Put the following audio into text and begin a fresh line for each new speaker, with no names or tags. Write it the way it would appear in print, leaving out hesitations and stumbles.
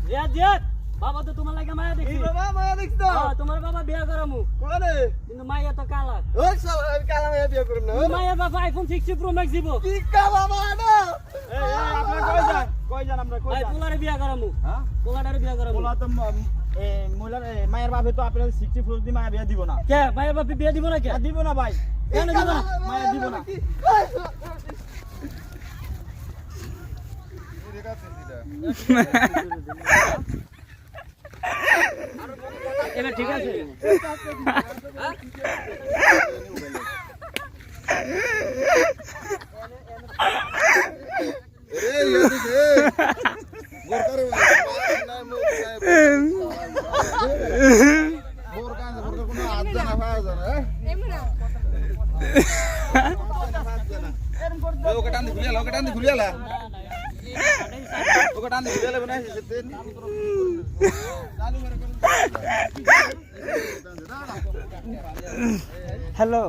জিয়াদ জিয়াদ বাবা তো তোমার লাগে মায়া দেখছি
বাবা মায়া দেখছ
তোমার বাবা বিয়া করামু
কোনে
কিন্তু মায়া তো কালা
ওই সব আমি কালা মায়া বিয়ে করব না
মায়া বাবা আইফোন 60 প্রো ম্যাক্স দিব
কি কালা মায়া না
এই আপনারা কই যান আমরা কই
ভাই
যান
পোলারে বিয়া করামু
হ্যাঁ
পোলারে বিয়া করামু
বলা তো মহিলার মায়ের বাপে তো আপনাদের 60 ফুল দি মায়া বিয়া দিব না
কে মায়া বাবা বিয়া দিব না কে
দিব না ভাই
কেন দিব না
মায়া দিব না
এটা ঠিক আছে
হ্যালো